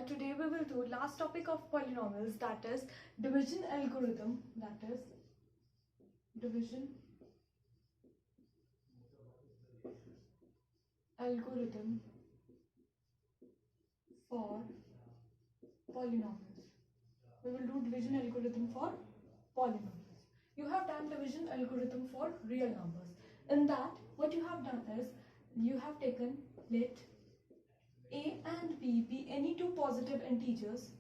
Today we will do last topic of polynomials, that is division algorithm, for polynomials. We will do division algorithm for polynomials. You have done division algorithm for real numbers. In that, what you have done is you have taken let a and b be any two positive integers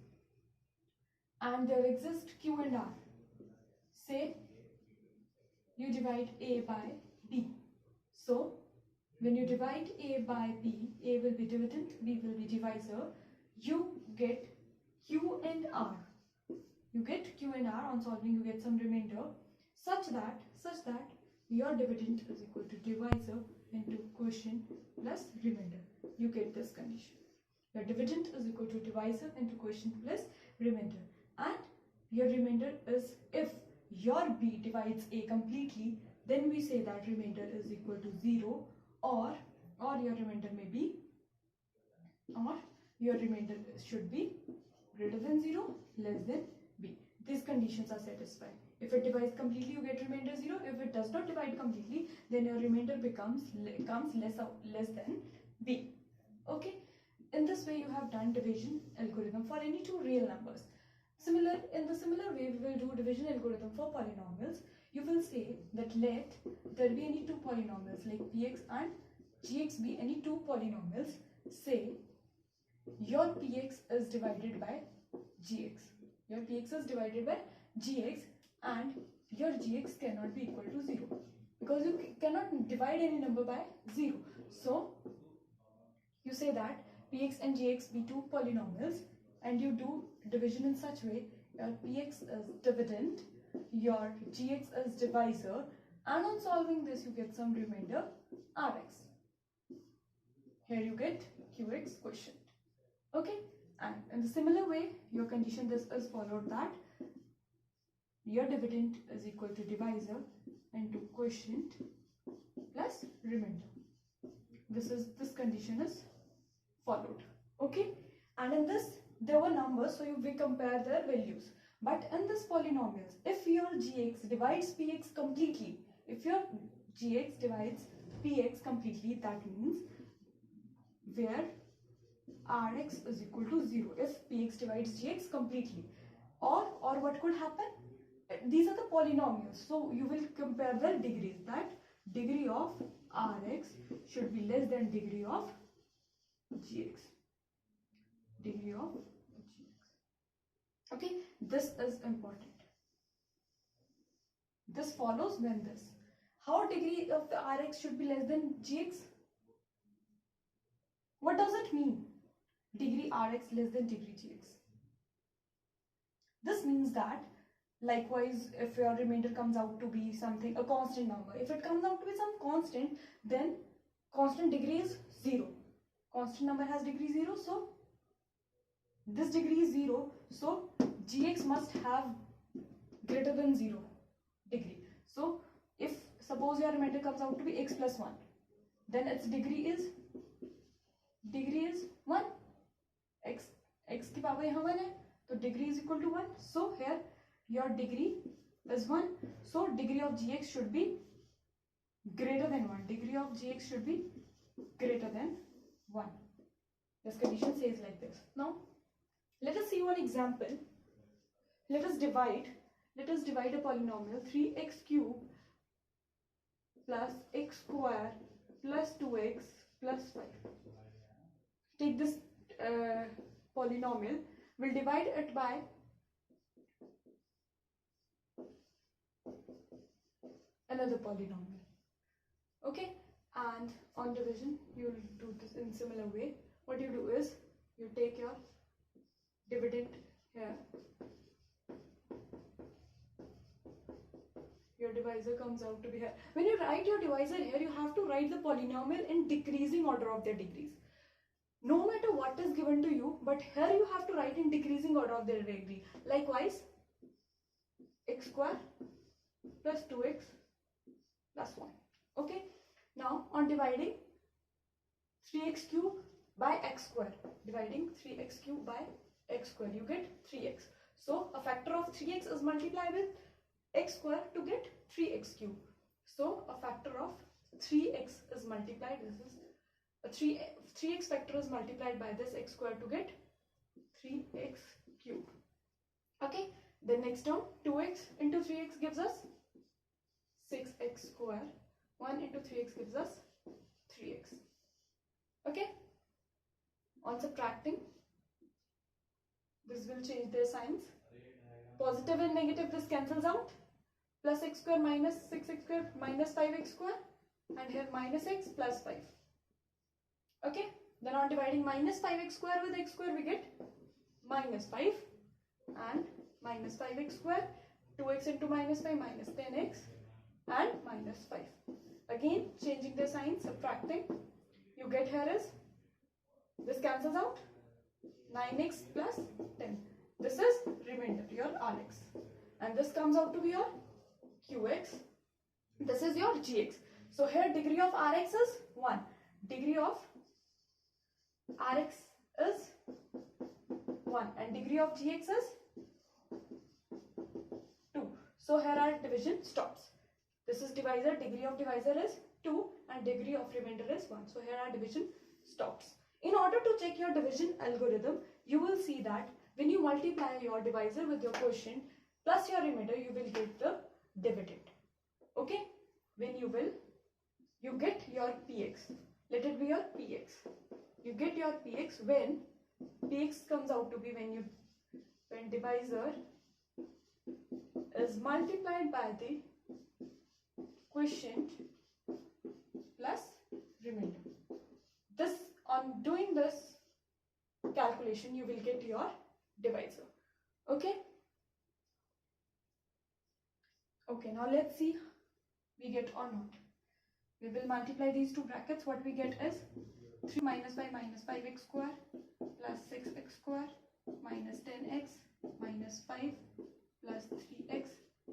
and there exist q and r. Say you divide a by b. So when you divide a by b, a will be dividend, b will be divisor. You get q and r. You get q and r. On solving, you get some remainder such that your dividend is equal to divisor into quotient plus remainder. You get this condition. Your dividend is equal to divisor into quotient plus remainder, and your remainder is, if your b divides a completely, then we say that remainder is equal to 0, or your remainder may be, or your remainder should be greater than 0, less than b. These conditions are satisfied. If it divides completely, you get remainder 0. If it does not divide completely, then your remainder becomes less than b. Okay. In this way, you have done division algorithm for any two real numbers. In the similar way, we will do division algorithm for polynomials. You will say that let there be any two polynomials like px and gx be any two polynomials. Say your px is divided by gx. Your px is divided by gx and your gx cannot be equal to 0 because you cannot divide any number by 0. So you say that px and gx be two polynomials and you do division in such way your px is dividend, your gx is divisor, and on solving this you get some remainder rx. Here you get qx quotient. Okay, and in the similar way your condition this is followed, that your dividend is equal to divisor into quotient plus remainder. This condition is followed. Okay, and in this there were numbers, so we compare their values. But in this polynomials, if your gx divides px completely, that means where rx is equal to 0, if px divides gx completely, or what could happen, these are the polynomials, so you will compare their degrees, that degree of rx should be less than degree of gx. Okay, this is important. This follows when this. How degree of the rx should be less than gx? What does it mean? Degree rx less than degree gx. This means that likewise, if your remainder comes out to be something, a constant number, if it comes out to be some constant, then constant degree is 0. Constant number has degree 0, so this degree is 0, so gx must have greater than 0 degree. So if suppose your remainder comes out to be x plus 1, then its degree is 1. x की power यहाँ 1 है, so degree is equal to 1. So here your degree is 1, so degree of gx should be greater than 1. Degree of gx should be greater than 1. This condition says like this. Now let us see one example. Let us divide a polynomial 3x cube plus x square plus 2x plus 5. Take this polynomial, we'll divide it by another polynomial. Okay, and on division you will do this in similar way. What you do is you take your dividend here, your divisor comes out to be here. When you write your divisor here, you have to write the polynomial in decreasing order of their degrees. No matter what is given to you, but here you have to write in decreasing order of their degree. Likewise, x square plus 2x plus 1. Okay, now on dividing 3x cube by x square, dividing 3x cube by x square, you get 3x. So a factor of 3x is multiplied with x square to get 3x cube. So a factor of 3x is multiplied, this is a 3x factor is multiplied by this x square to get 3x cube. Okay, then next term 2x into 3x gives us 6x square. 1 into 3x gives us 3x. Okay, on subtracting, this will change their signs. Positive and negative, this cancels out. Plus x square minus 6x square minus 5x square, and here minus x plus 5. Okay, then on dividing minus 5x square with x square, we get minus 5 and minus 5x square. 2x into minus 5 minus 10x and minus 5. Again changing the sign, subtracting, you get here is, this cancels out, 9x plus 10. This is remainder, your Rx, and this comes out to be your Qx. This is your Gx. So here degree of Rx is 1, degree of Rx is 1, and degree of Gx is 2. So here our division stops. This is divisor, degree of divisor is 2 and degree of remainder is 1. So here our division stops. In order to check your division algorithm, you will see that when you multiply your divisor with your quotient plus your remainder, you will get the dividend. Okay, when you get your px, let it be your px. You get your px when px comes out to be when divisor is multiplied by the quotient plus remainder. This, on doing this calculation, you will get your divisor. Okay. Okay, now let's see we get or not. We will multiply these two brackets. What we get is 3 minus 5 minus 5x square plus 6x square minus 10x minus 5 plus 3x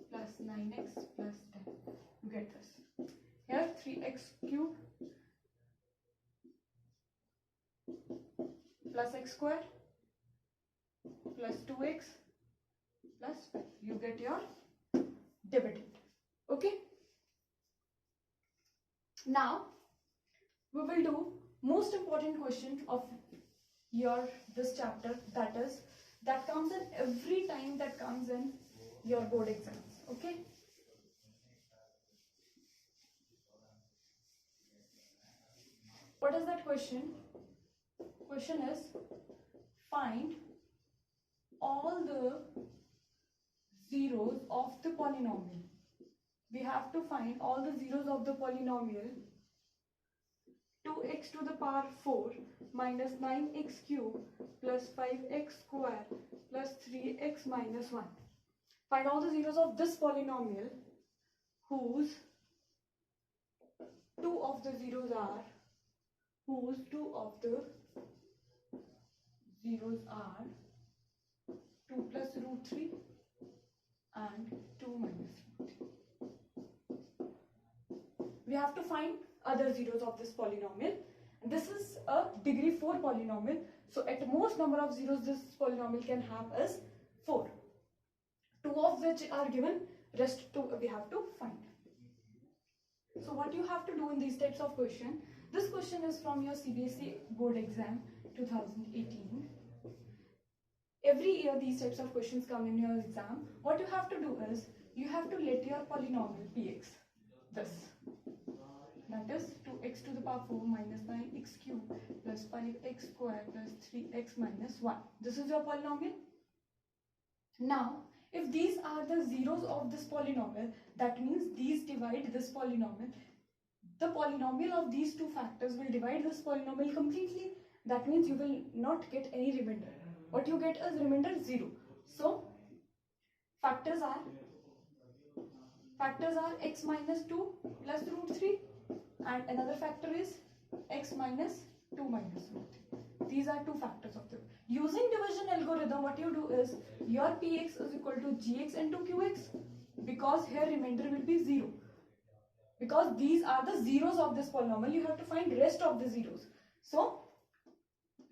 plus 9x plus 10. You get this. Here 3x cube plus x square plus 2x plus 5. You get your dividend. Okay. Now we will do most important question of this chapter, that comes in every time that comes in your board exams. Okay. What is that question? Question is, find all the zeros of the polynomial. We have to find all the zeros of the polynomial 2x to the power 4 minus 9x cube plus 5x square plus 3x minus 1. Find all the zeros of this polynomial whose two of the zeros are 2 plus root 3 and 2 minus root 3. We have to find other zeros of this polynomial. This is a degree 4 polynomial. So at most number of zeros this polynomial can have is 4. 2 of which are given, rest 2 we have to find. So what you have to do in these types of question, this question is from your CBSE board exam 2018. Every year these types of questions come in your exam. What you have to do is, you have to let your polynomial px, this, that is 2x to the power 4 minus 9x cube plus 5x square plus 3x minus 1. This is your polynomial. Now if these are the zeros of this polynomial, that means these divide this polynomial. The polynomial of these two factors will divide this polynomial completely. That means you will not get any remainder. What you get is remainder 0. So factors are x minus 2 plus root 3 and another factor is x minus 2 minus root 3. These are two factors of them. Using division algorithm, what you do is, your px is equal to gx into qx, because here remainder will be 0. Because these are the zeros of this polynomial, you have to find rest of the zeros. So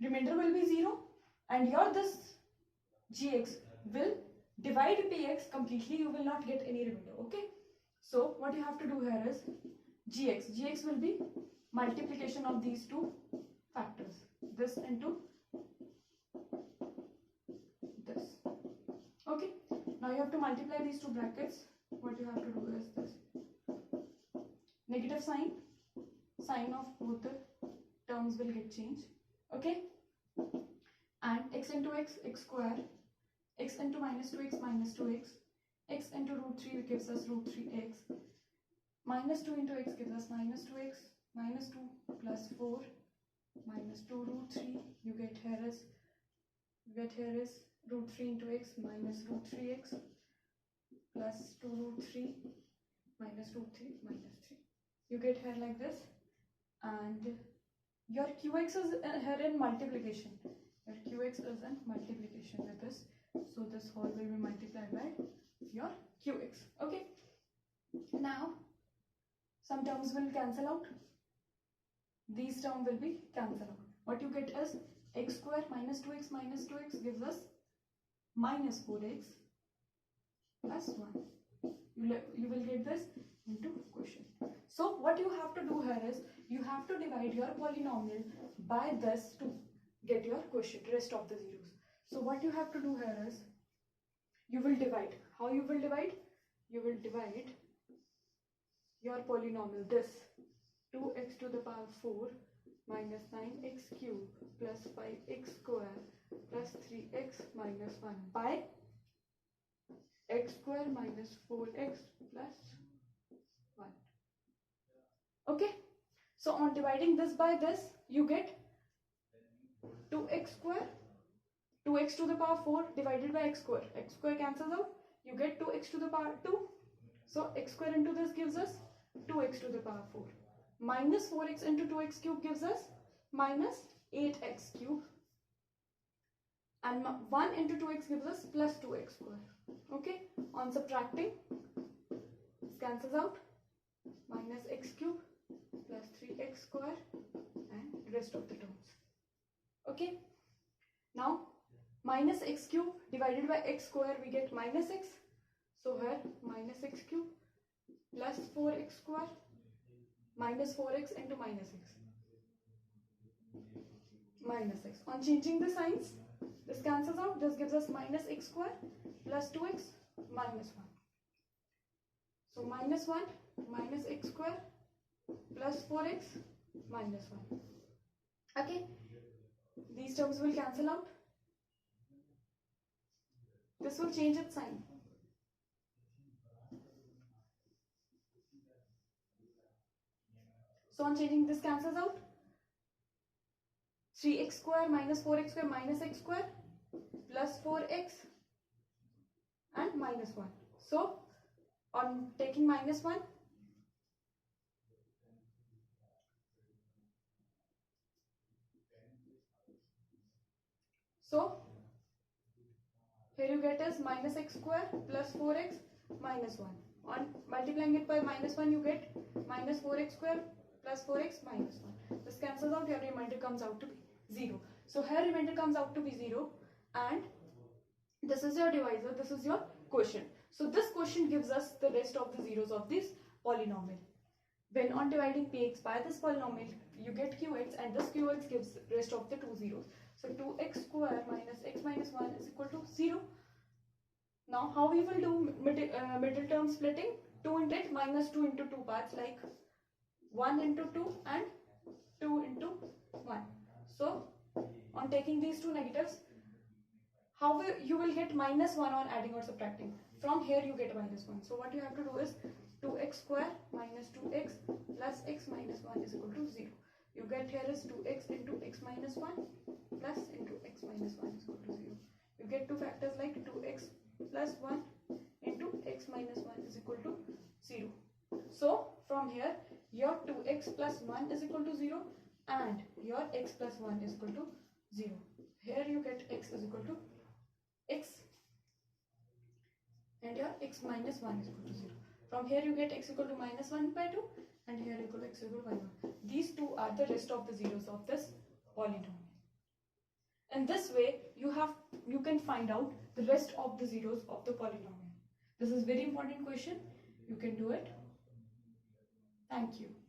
remainder will be 0, and your this gx will divide px completely. You will not get any remainder. Okay, so what you have to do here is gx will be multiplication of these two factors, this into this. Okay, now you have to multiply these two brackets. What you have to do is this negative sign of both the terms will get changed. Okay, and x into x square, x into minus 2x minus 2x, x into root 3 gives us root 3x, minus 2 into x gives us minus 2x, minus 2 plus 4 minus 2 root 3. You get here is root 3 into x minus root 3x plus 2 root 3 minus root 3 minus 3. You get here like this, and your qx is here in multiplication. Your qx is in multiplication with this, so this whole will be multiplied by your qx. Okay, now some terms will cancel out. These terms will be cancelled out. What you get is x square minus 2x gives us minus 4x plus 1. You will get this into quotient. So what you have to do here is you have to divide your polynomial by this to get your quotient, rest of the zeros. So what you have to do here is you will divide. How you will divide? You will divide your polynomial, this 2x to the power 4 minus 9x cube plus 5x square plus 3x minus 1 by x square minus 4x plus 1. Okay, so on dividing this by this, you get 2x square, 2x to the power 4 divided by x square cancels out, you get 2x to the power 2. So x square into this gives us 2x to the power 4. Minus 4x into 2x cube gives us minus 8x cube, and 1 into 2x gives us plus 2x square. Okay, on subtracting, this cancels out, minus x cube plus 3x square and rest of the terms. Okay, now minus x cube divided by x square, we get minus x, so here minus x cube plus 4x square minus 4x into minus x. Minus x. On changing the signs, this cancels out. This gives us minus x square plus 2x minus 1. So minus 1 minus x square plus 4x minus 1. Okay. These terms will cancel out. This will change its sign. So on changing, this cancels out. 3x square minus 4x square minus x square plus 4x and minus 1. So on taking minus 1, so here you get is minus x square plus 4x minus 1. On multiplying it by minus 1, you get minus 4x square plus 4x minus 1. This cancels out, your remainder comes out to be 0. So here remainder comes out to be 0, and this is your divisor, this is your quotient. So this quotient gives us the rest of the zeros of this polynomial. When on dividing px by this polynomial, you get qx, and this qx gives rest of the two zeros. So 2x square minus x minus 1 is equal to 0. Now how we will do middle term splitting? 2 into it, minus 2 into 2 parts, like 1 into 2 and 2 into 1. So on taking these two negatives, how you will get minus 1 on adding or subtracting? From here you get minus 1. So what you have to do is 2x square minus 2x plus x minus 1 is equal to 0. You get here is 2x into x minus 1 plus into x minus 1 is equal to 0. You get two factors like 2x plus 1 into x minus 1 is equal to 0. So from here your 2x plus 1 is equal to 0 and your x plus 1 is equal to 0. Here you get x is equal to x and your x minus 1 is equal to 0. From here you get x equal to minus 1 by 2 and here equal to x equal to y 1. These two are the rest of the zeros of this polynomial. In this way, you can find out the rest of the zeros of the polynomial. This is very important question. You can do it. Thank you.